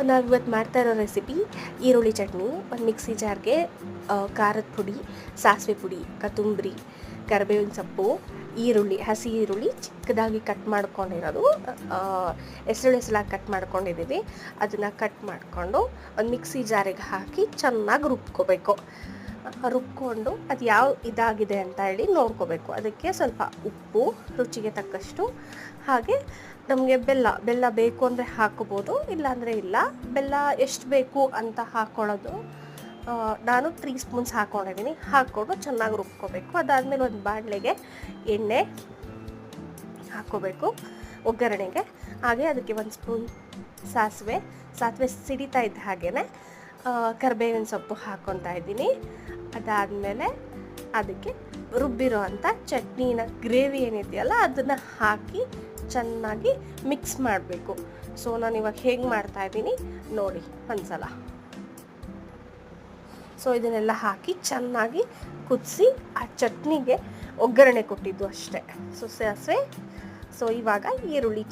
ನಾವಿವತ್ತು ಮಾಡ್ತಾ ಇರೋ ರೆಸಿಪಿ ಈರುಳ್ಳಿ ಚಟ್ನಿ. ಒಂದು ಮಿಕ್ಸಿ ಜಾರ್ಗೆ ಖಾರದ ಪುಡಿ, ಸಾಸಿವೆ ಪುಡಿ, ಕೊತ್ತಂಬರಿ, ಕರಿಬೇವಿನ ಸೊಪ್ಪು, ಈರುಳ್ಳಿ, ಹಸಿ ಈರುಳ್ಳಿ ಚಿಕ್ಕದಾಗಿ ಕಟ್ ಮಾಡ್ಕೊಂಡಿರೋದು, ಎಸಳೆಸಲಾಗಿ ಕಟ್ ಮಾಡ್ಕೊಂಡಿದ್ದೀವಿ. ಅದನ್ನು ಕಟ್ ಮಾಡಿಕೊಂಡು ಒಂದು ಮಿಕ್ಸಿ ಜಾರಿಗೆ ಹಾಕಿ ಚೆನ್ನಾಗಿ ರುಬ್ಕೋಬೇಕು. ರುಬ್ಕೊಂಡು ಅದು ಯಾವ ಇದಾಗಿದೆ ಅಂತ ಹೇಳಿ ನೋಡ್ಕೋಬೇಕು. ಅದಕ್ಕೆ ಸ್ವಲ್ಪ ಉಪ್ಪು, ರುಚಿಗೆ ತಕ್ಕಷ್ಟು, ಹಾಗೆ ನಮಗೆ ಬೆಲ್ಲ ಬೇಕು ಅಂದರೆ ಹಾಕೋಬೋದು, ಇಲ್ಲಾಂದರೆ ಇಲ್ಲ. ಬೆಲ್ಲ ಎಷ್ಟು ಬೇಕು ಅಂತ ಹಾಕ್ಕೊಳ್ಳೋದು. ನಾನು 3 ಸ್ಪೂನ್ಸ್ ಹಾಕ್ಕೊಂಡಿದ್ದೀನಿ. ಹಾಕ್ಕೊಂಡು ಚೆನ್ನಾಗಿ ರುಬ್ಕೋಬೇಕು. ಅದಾದಮೇಲೆ ಒಂದು ಬಾಣಲೆಗೆ ಎಣ್ಣೆ ಹಾಕ್ಕೋಬೇಕು ಒಗ್ಗರಣೆಗೆ. ಹಾಗೆ ಅದಕ್ಕೆ 1 ಸ್ಪೂನ್ ಸಾಸಿವೆ ಸಿಡಿತಾ ಇದ್ದ ಹಾಗೆಯೇ ಕರಿಬೇವಿನ ಸೊಪ್ಪು ಹಾಕ್ಕೊತಾ ಇದ್ದೀನಿ. ಅದಾದಮೇಲೆ ಅದಕ್ಕೆ ರುಬ್ಬಿರೋ ಅಂಥ ಚಟ್ನಿನ ಗ್ರೇವಿ ಏನಿದೆಯಲ್ಲ ಅದನ್ನು ಹಾಕಿ ಚೆನ್ನಾಗಿ ಮಿಕ್ಸ್ ಮಾಡಬೇಕು. ಸೊ ನಾನು ಇವಾಗ ಹೇಗೆ ಮಾಡ್ತಾಯಿದ್ದೀನಿ ನೋಡಿ ಒಂದ್ಸಲ. ಸೊ ಇದನ್ನೆಲ್ಲ ಹಾಕಿ ಚೆನ್ನಾಗಿ ಕುದಿಸಿ ಆ ಚಟ್ನಿಗೆ ಒಗ್ಗರಣೆ ಕೊಟ್ಟಿದ್ದು ಅಷ್ಟೇ. ಸೊ ಸಾಸಿವೆ. ಸೊ ಇವಾಗ ಈರುಳ್ಳಿ